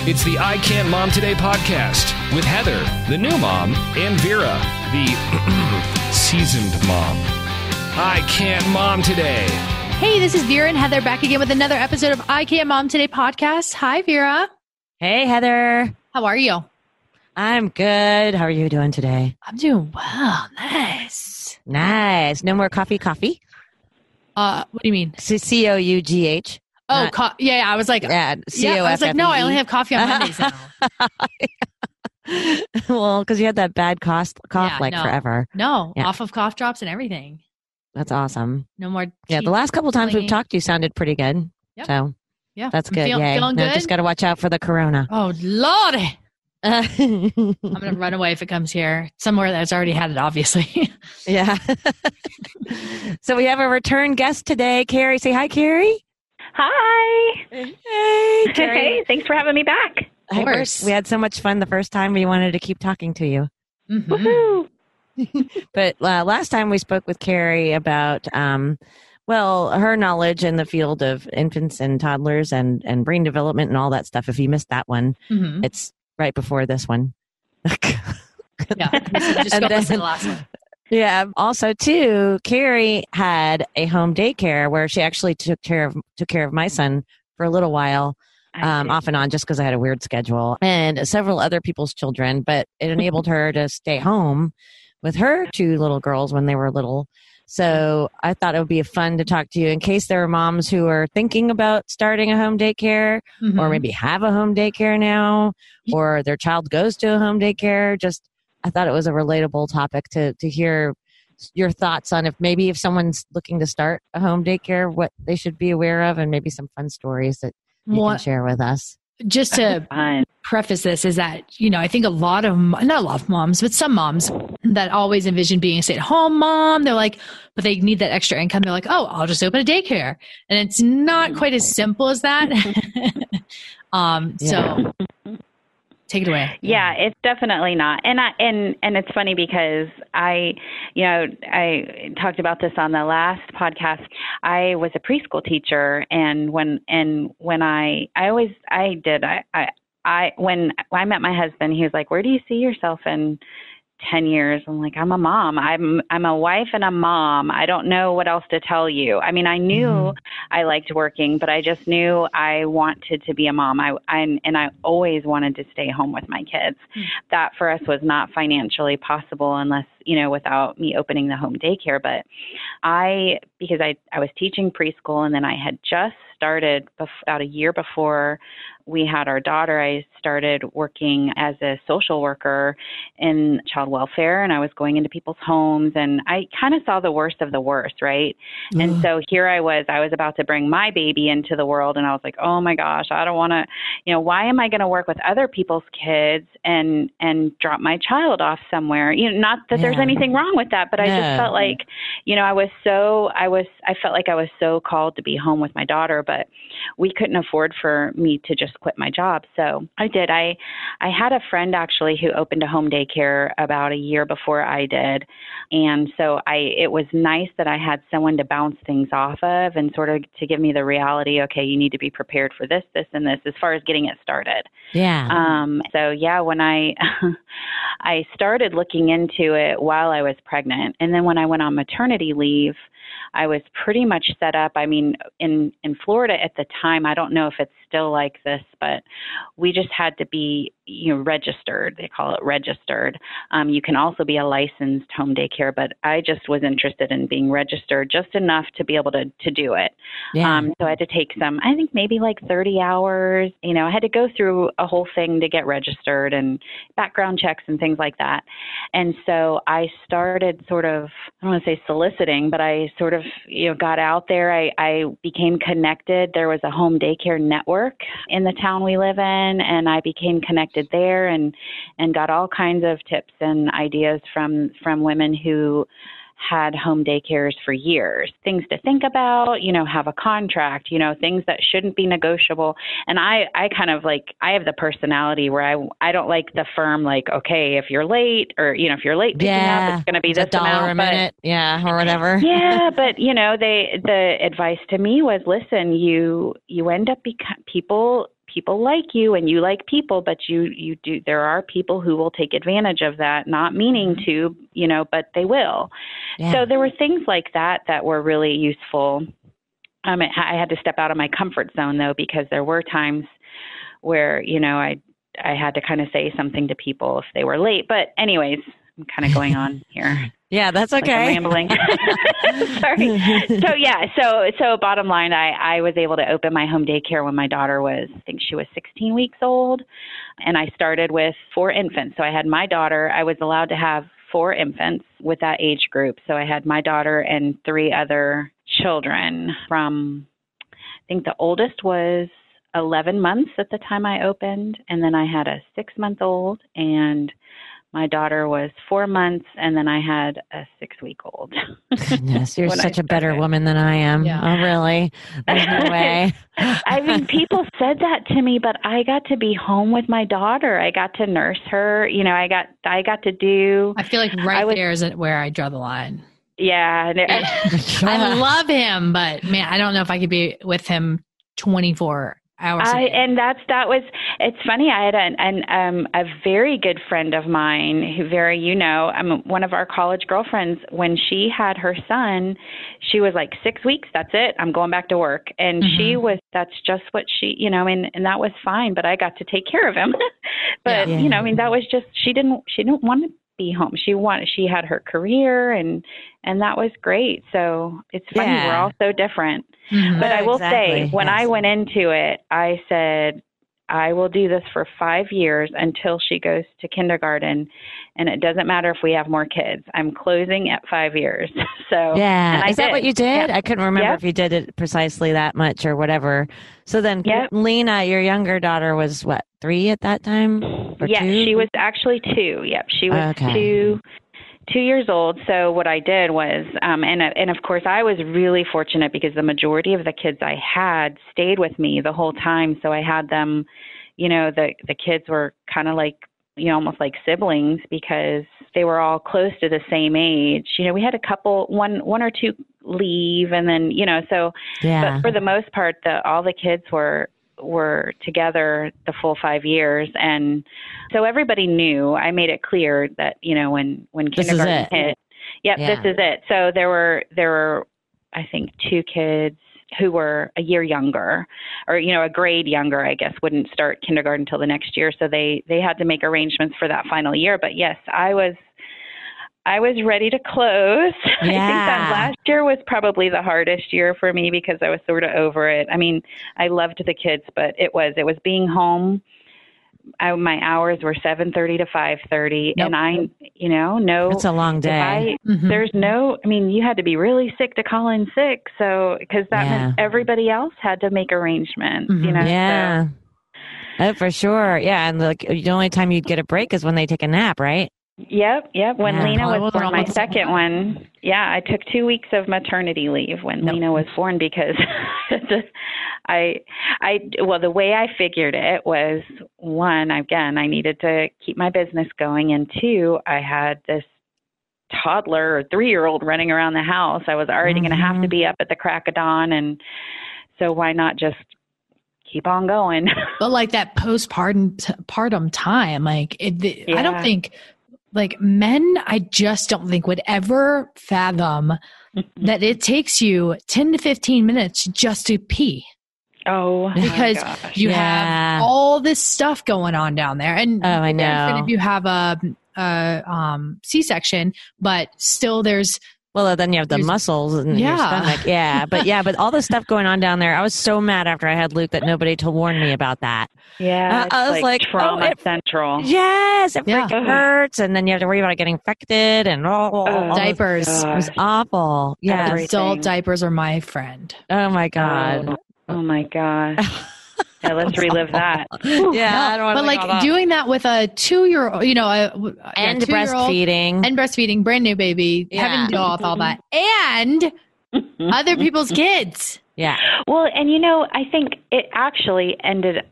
It's the I Can't Mom Today podcast with Heather, the new mom, and Vera, the seasoned mom. I Can't Mom Today. Hey, this is Vera and Heather back again with another episode of I Can't Mom Today podcast. Hi, Vera. Hey, Heather. How are you? I'm good. How are you doing today? I'm doing well. Nice. Nice. No more coffee? What do you mean? C-O-U-G-H. Oh, yeah. I was like, yeah, I was like, no, I only have coffee on Mondays now. Well, because you had that bad cough forever. No, off of cough drops and everything. That's awesome. No more. Yeah, the last couple times we've talked, you sounded pretty good. Yep. So yeah, that's good. Feeling No, good. just got to watch out for the corona. Oh, Lordy. I'm going to run away if it comes here. Somewhere that's already had it, obviously. Yeah. So we have a return guest today. Carrie, say hi, Carrie. Hi. Hey, Carrie. Hey, thanks for having me back. Of course. We had so much fun the first time. We wanted to keep talking to you. Mm-hmm. Woohoo. But last time we spoke with Carrie about, her knowledge in the field of infants and toddlers and brain development and all that stuff. If you missed that one, It's right before this one. Yeah. Just go listen to the last one. Yeah. Also, too, Carrie had a home daycare where she actually took care of my son for a little while, off and on, just because I had a weird schedule, and several other people's children. But it enabled her to stay home with her two little girls when they were little. So I thought it would be fun to talk to you in case there are moms who are thinking about starting a home daycare, or maybe have a home daycare now, or their child goes to a home daycare. I thought it was a relatable topic to hear your thoughts on if someone's looking to start a home daycare, what they should be aware of, and maybe some fun stories that you can share with us. Just to preface this is that, I think not a lot of moms, but some moms that always envision being a stay-at-home mom, they're like, but they need that extra income. They're like, oh, I'll just open a daycare. And it's not quite as simple as that. So take it away. Yeah, it's definitely not. And it's funny because I talked about this on the last podcast. I was a preschool teacher, and when I met my husband, he was like, "Where do you see yourself in 10 years?" I'm like, "I'm a mom. I'm a wife and a mom. I don't know what else to tell you." I mean, I knew I liked working, but I just knew I wanted to be a mom. I always wanted to stay home with my kids. That for us was not financially possible unless, without me opening the home daycare. But because I was teaching preschool, and then I had just started about a year before we had our daughter, I started working as a social worker in child welfare, and I was going into people's homes, and I kind of saw the worst of the worst, right? And so here I was about to bring my baby into the world, and I was like, oh my gosh, I don't want to, why am I going to work with other people's kids and drop my child off somewhere? Not that there's anything wrong with that, but I just felt like, I felt like I was so called to be home with my daughter, but we couldn't afford for me to just quit my job. So I did. I had a friend actually who opened a home daycare about a year before I did. And so it was nice that I had someone to bounce things off of and sort of to give me the reality, okay, you need to be prepared for this, this, and this as far as getting it started. Yeah. When I started looking into it while I was pregnant, and then when I went on maternity leave, I was pretty much set up. I mean, in Florida at the time, I don't know if it's still like this, but we just had to be, registered. They call it registered. You can also be a licensed home daycare, but I just was interested in being registered just enough to be able to do it. Yeah. So I had to take I think maybe like 30 hours. I had to go through a whole thing to get registered and background checks and things like that. And so I started sort of, I don't want to say soliciting, but I sort of, got out there. I became connected. There was a home daycare network in the town we live in, and I became connected there and got all kinds of tips and ideas from women who had home daycares for years, things to think about, have a contract, things that shouldn't be negotiable. And I kind of I have the personality where I don't like the firm, like, okay, if you're late or, if you're late picking up, it's going to be this $1 a minute. Or whatever. Yeah. But, the advice to me was, listen, you end up people people like you and you like people, but you do, there are people who will take advantage of that, not meaning to, but they will. Yeah. So there were things like that were really useful. I had to step out of my comfort zone though, because there were times where, I had to kind of say something to people if they were late. But anyways, I'm kind of going on here. Yeah, that's okay. Like I'm rambling. Sorry. So bottom line, I was able to open my home daycare when my daughter was, I think she was 16 weeks old. And I started with 4 infants. So I had my daughter. I was allowed to have 4 infants with that age group. So I had my daughter and 3 other children from, I think the oldest was 11 months at the time I opened. And then I had a 6-month-old, and my daughter was 4 months, and then I had a 6-week-old. Goodness, you're such a better woman than I am. Yeah. Oh, really? There's no way. I mean, people said that to me, but I got to be home with my daughter. I got to nurse her. I got to do. I feel like there is where I draw the line. Yeah. I love him, but man, I don't know if I could be with him 24 hours. It's funny. I had a very good friend of mine who one of our college girlfriends, when she had her son, she was like 6 weeks. That's it. I'm going back to work. And that's just what she, and that was fine, but I got to take care of him. But, that was just, she didn't want to be home. She had her career and that was great. So it's funny. Yeah. We're all so different. Mm-hmm. But I will say, when I went into it, I said, I will do this for 5 years until she goes to kindergarten. And it doesn't matter if we have more kids. I'm closing at 5 years. So yeah. Is that what you did? Yeah. I couldn't remember if you did it precisely that much or whatever. So then Lena, your younger daughter, was what, 3 at that time? Or 2? She was actually 2. Yep. She was 2 years old. So what I did was, and of course I was really fortunate because the majority of the kids I had stayed with me the whole time. So I had them, the kids were kind of like, almost like siblings because they were all close to the same age. We had a couple, one or two leave, and then, but for the most part, all the kids were together the full 5 years. And so everybody knew. I made it clear that, when kindergarten hit, this is it. So there were, I think, 2 kids who were a year younger, or, a grade younger, I guess, wouldn't start kindergarten until the next year. So they had to make arrangements for that final year. But yes, I was ready to close. Yeah. I think that last year was probably the hardest year for me because I was sort of over it. I mean, I loved the kids, but it was being home. My hours were 7:30 to 5:30, and it's a long day. There's you had to be really sick to call in sick. So, because that meant everybody else had to make arrangements, Yeah. So. Oh, for sure. Yeah. And the only time you'd get a break is when they take a nap, right? Yep. When Lena was born, my second one, I took 2 weeks of maternity leave when Lena was born because the way I figured it was, 1, again, I needed to keep my business going, and 2, I had this toddler or 3-year-old running around the house. I was already going to have to be up at the crack of dawn, and so why not just keep on going? But like that postpartum time, I don't think. Like men, I just don't think would ever fathom that it takes you 10 to 15 minutes just to pee. Oh, because you have all this stuff going on down there. And I know. If you have a C-section, but still there's. Well, then you have the muscles in your stomach. Yeah. But all the stuff going on down there. I was so mad after I had Luke that nobody warned me about that. Yeah. I was like trauma central. Yes. It freaking hurts. And then you have to worry about it getting infected and diapers. It was awful. Yeah. Adult diapers are my friend. Oh my God. Oh my gosh. Yeah, let's relive that. Yeah, I don't want to doing that with a 2-year-old, and breastfeeding, brand new baby, having to deal with all that, and other people's kids. Yeah. Well, and I think it actually ended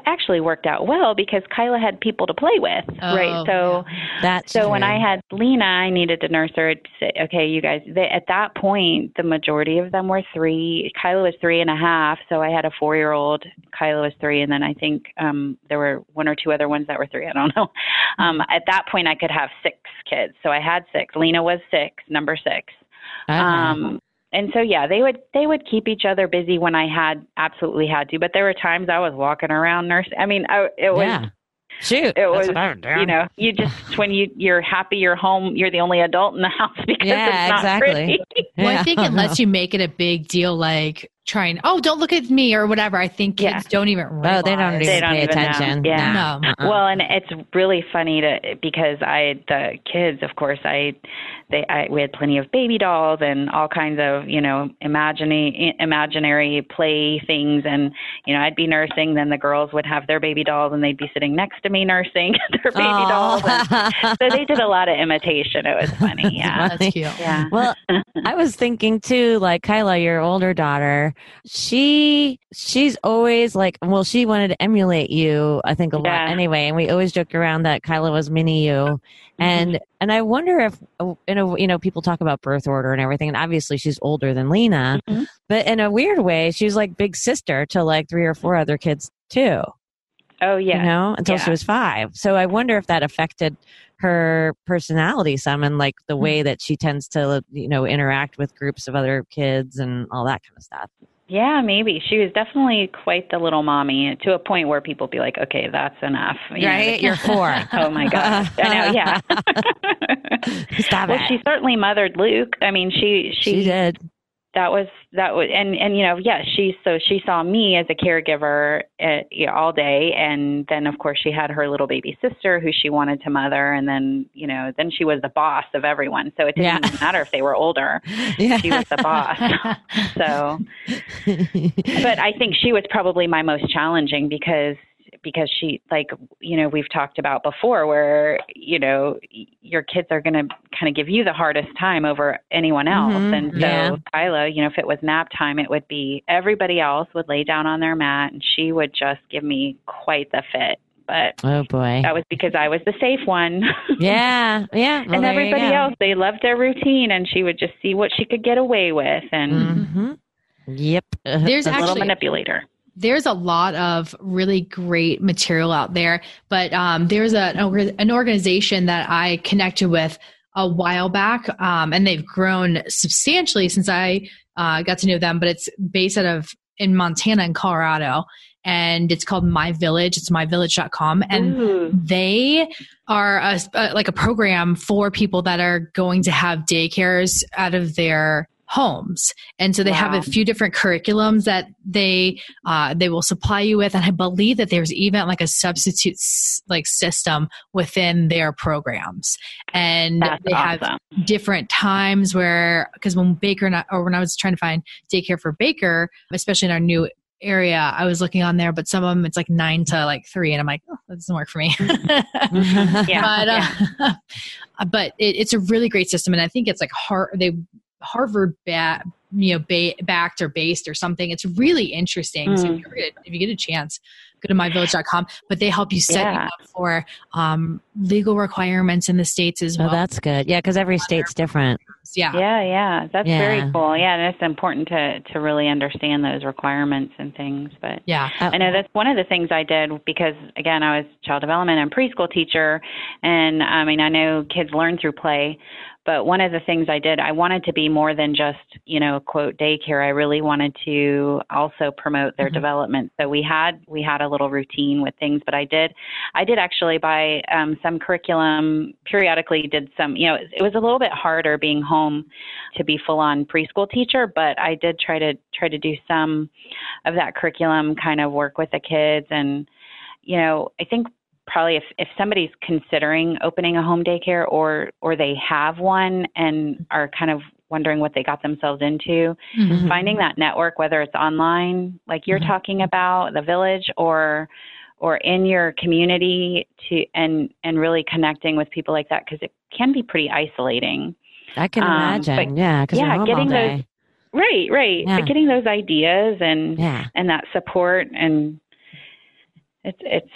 actually worked out well because Kyla had people to play with, right? So that's so true. when I had Lena, I needed to nurse her. I'd say, okay, you guys, at that point, the majority of them were 3. Kyla was 3.5, so I had a 4-year-old. Kyla was 3, and then I think there were 1 or 2 other ones that were 3. I don't know. At that point, I could have 6 kids, so I had 6. Lena was 6, number 6. Okay. And so, yeah, they would keep each other busy when I absolutely had to. But there were times I was walking around nursing. I mean, it was, shoot, it was, what I would do. you know, you just, when you're happy you're home, you're the only adult in the house because it's not pretty. Well, I think unless you make it a big deal, like trying, don't look at me or whatever, I think kids don't even realize. Oh, they don't even pay attention. Know. Yeah. No. Well, and it's really funny because the kids, of course, we had plenty of baby dolls and all kinds of, you know, imaginary play things. And, you know, I'd be nursing, then the girls would have their baby dolls and they'd be sitting next to me nursing their baby dolls. And so they did a lot of imitation. It was funny. Yeah. That's cute. Yeah. Well, I was thinking too, like Kyla, your older daughter, she's always like, well, she wanted to emulate you, I think, a lot anyway. And we always joked around that Kyla was mini you. And I wonder if, you know, people talk about birth order and everything. And obviously she's older than Lena, but in a weird way, she's like big sister to like 3 or 4 other kids too. Oh, yeah. You know, until she was 5. So I wonder if that affected her personality some and like the way that she tends to, you know, interact with groups of other kids and all that kind of stuff. Yeah, maybe. She was definitely quite the little mommy to a point where people be like, okay, that's enough. Right? You're 4. Oh, my God. I know, yeah. Stop well, it. she certainly mothered Luke. I mean, she did. That was, and you know, she saw me as a caregiver all day. And then, of course, she had her little baby sister who she wanted to mother. And then, you know, then she was the boss of everyone. So it didn't even matter if they were older. Yeah. She was the boss. So, but I think she was probably my most challenging because she, like, you know, we've talked about before where, you know, your kids are going to kind of give you the hardest time over anyone else. And so Kyla, you know, if it was nap time, it would be everybody else would lay down on their mat and she would just give me quite the fit. But oh boy, that was because I was the safe one. Yeah. Well, and everybody else, they loved their routine and she would just see what she could get away with. And yep. There's a little manipulator. There's a lot of really great material out there, but there's an organization that I connected with a while back, and they've grown substantially since I got to know them, but it's based in Montana and Colorado, and it's called My Village. It's myvillage.com, and they are like a program for people that are going to have daycares out of their homes. And so they have a few different curriculums that they will supply you with. And I believe that there's even like a substitute like system within their programs. And they have different times where, because when when I was trying to find daycare for Baker, especially in our new area, I was looking on there, but some of them it's like 9 to like 3. And I'm like, oh, that doesn't work for me. But it's a really great system. And I think it's like Harvard backed or based or something. It's really interesting. So if you get a chance, go to myvillage.com, but they help you set you up for legal requirements in the States as well. Oh, that's good. Yeah. Cause every state's different. Yeah. That's very cool. Yeah. And it's important to really understand those requirements and things, but I know that's one of the things I did because again, I was child development and preschool teacher. And I mean, I know kids learn through play, but one of the things I did, I wanted to be more than just, you know, quote daycare. I really wanted to also promote their development. So we had a little routine with things, but I did actually buy some curriculum, periodically did some, you know, it was a little bit harder being home to be full on preschool teacher, but I did try to do some of that curriculum, kind of work with the kids. And, you know, I think probably if somebody's considering opening a home daycare or they have one and are kind of wondering what they got themselves into, finding that network, whether it's online, like you're talking about, the village, or in your community and really connecting with people like that, because it can be pretty isolating. I can imagine. Because getting those right. Yeah. But getting those ideas and that support and it's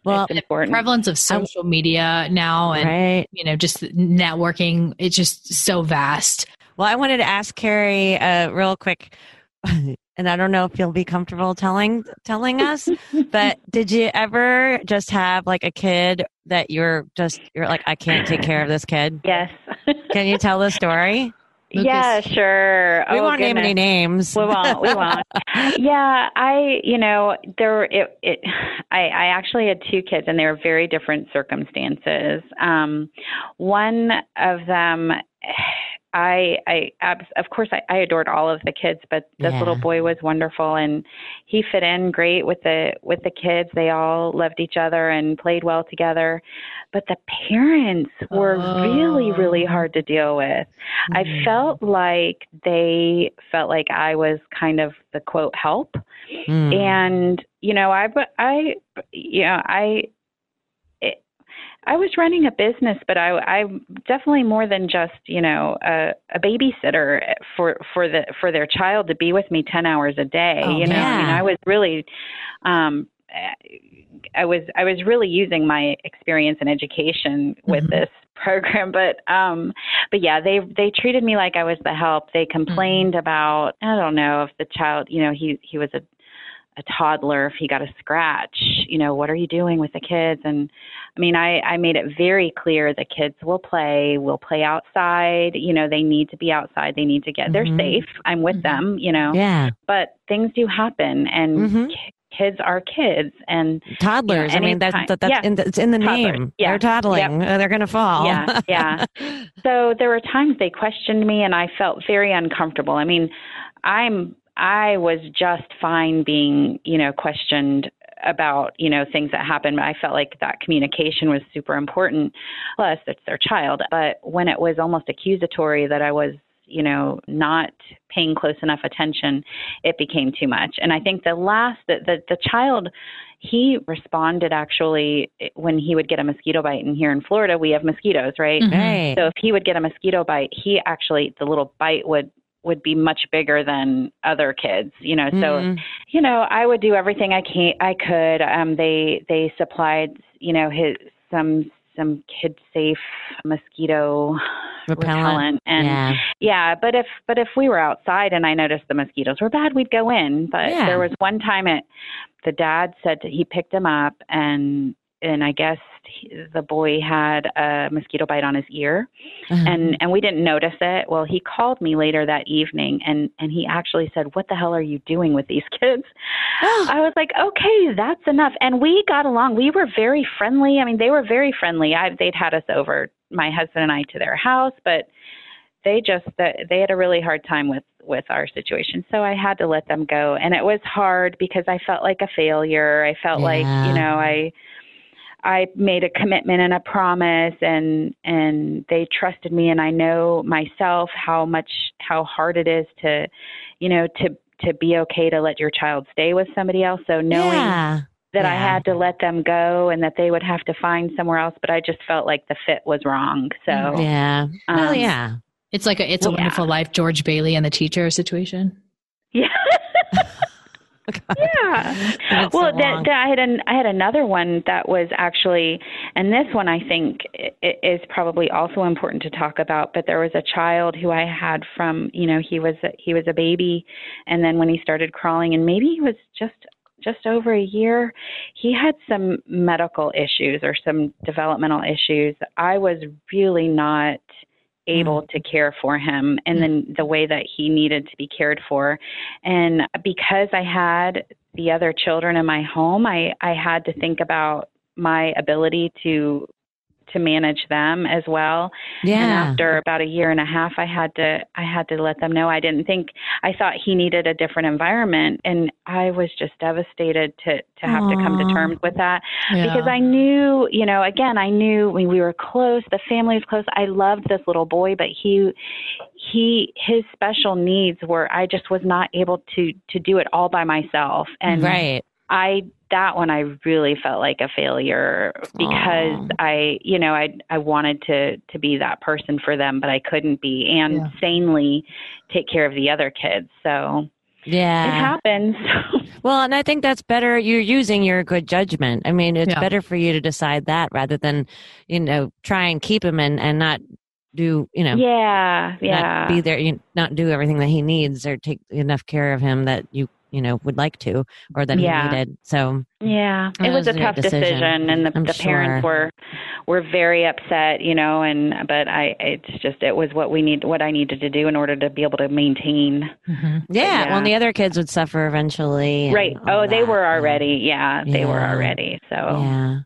Well, it's important. Prevalence of social media now and, right. just networking, it's just so vast. Well, I wanted to ask Carrie real quick, and I don't know if you'll be comfortable telling us, but did you ever just have like a kid that you're like, I can't take care of this kid? Yes. Can you tell the story? Lucas. Yeah, sure. We won't name any names. We won't. Yeah, I actually had two kids, and they were very different circumstances. One of them, of course, I adored all of the kids, but this little boy was wonderful, and he fit in great with the kids. They all loved each other and played well together. But the parents were really, really hard to deal with. Mm-hmm. I felt like they felt like I was kind of the quote help, and I was running a business, but I definitely more than just, a babysitter for their child to be with me 10 hours a day. I was really, I was really using my experience and education with this program, but yeah, they treated me like I was the help. They complained about, I don't know if the child, he was a toddler, if he got a scratch, what are you doing with the kids? And I mean, I made it very clear the kids will play outside, they need to be outside. They need to they're safe. I'm with them, but things do happen, and kids are kids, and toddlers. I mean, it's in the name. Yeah. They're toddling. Yep. They're going to fall. Yeah. So there were times they questioned me, and I felt very uncomfortable. I mean, I was just fine being, questioned about, things that happened, but I felt like that communication was super important. Plus, it's their child. But when it was almost accusatory that I was, not paying close enough attention, it became too much. And I think the child, he responded actually when he would get a mosquito bite. And here in Florida, we have mosquitoes, right? Mm-hmm. So if he would get a mosquito bite, the little bite would be much bigger than other kids, so, I would do everything I could. They supplied, some kid safe mosquito repellent. And but if we were outside and I noticed the mosquitoes were bad, we'd go in. But there was one time the dad said he picked him up, and I guess the boy had a mosquito bite on his ear, and we didn't notice it. Well, he called me later that evening, and he actually said, "What the hell are you doing with these kids?" I was like, "Okay, that's enough." And we got along. We were very friendly. I mean, they were very friendly. They'd had us over, my husband and I, to their house, but they had a really hard time with our situation. So I had to let them go, and it was hard because I felt like a failure. I felt like, I made a commitment and a promise, and they trusted me, and I know myself how hard it is to be okay to let your child stay with somebody else. So knowing that I had to let them go and that they would have to find somewhere else, but I just felt like the fit was wrong. So it's like It's a Wonderful Life, George Bailey and the teacher situation. Yeah. Yeah. Well, I had another one that was actually, and this one I think is probably also important to talk about. But there was a child who I had from, he was a baby, and then when he started crawling, and maybe he was just over a year, he had some medical issues or some developmental issues. I was really not able to care for him and then the way that he needed to be cared for. And because I had the other children in my home, I had to think about my ability to manage them as well. Yeah. And after about a year and a half, I had to let them know. I thought he needed a different environment, and I was just devastated to have to come to terms with that because I knew, I knew when we were close, the family was close. I loved this little boy, but his special needs were, I just was not able to do it all by myself. And that one, I really felt like a failure because I wanted to be that person for them, but I couldn't be and sanely take care of the other kids. So Yeah. It happens. Well, and I think that's better. You're using your good judgment. I mean, it's better for you to decide that rather than, try and keep him and not do, not be there, not do everything that he needs or take enough care of him that you would like to or that he needed. So it was a tough decision, and the parents were very upset, but it was what I needed to do in order to be able to maintain. Mm-hmm. Yeah. Well, and the other kids would suffer eventually. Right. Oh, they were already. Yeah, they were already. So. Yeah.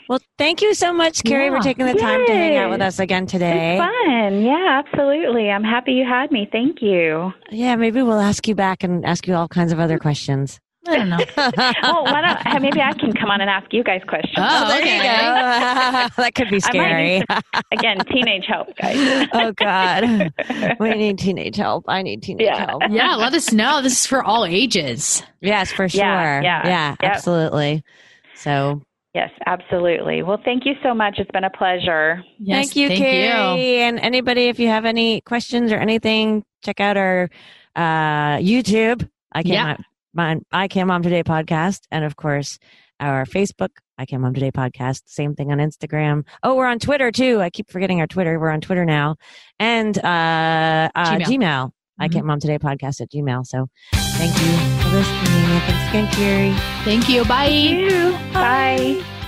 Well, thank you so much, Carrie, for taking the time to hang out with us again today. It's fun. Yeah, absolutely. I'm happy you had me. Thank you. Yeah, maybe we'll ask you back and ask you all kinds of other questions. I don't know. Well, maybe I can come on and ask you guys questions. Oh, there you go. That could be scary. Again, teenage help, guys. Oh, God. We need teenage help. I need teenage help. Yeah, let us know. This is for all ages. Yes, for sure. Yeah, absolutely. So... Yes, absolutely. Well, thank you so much. It's been a pleasure. Yes, thank you, Carrie. And anybody, if you have any questions or anything, check out our YouTube, I Can't Mom Today podcast. And of course, our Facebook, I Can't Mom Today podcast. Same thing on Instagram. Oh, we're on Twitter too. I keep forgetting our Twitter. We're on Twitter now. And Gmail. I Can't Mom Today podcast at Gmail. So thank you for listening. Thanks again, Carrie. Thank you. Bye. Thank you. Bye.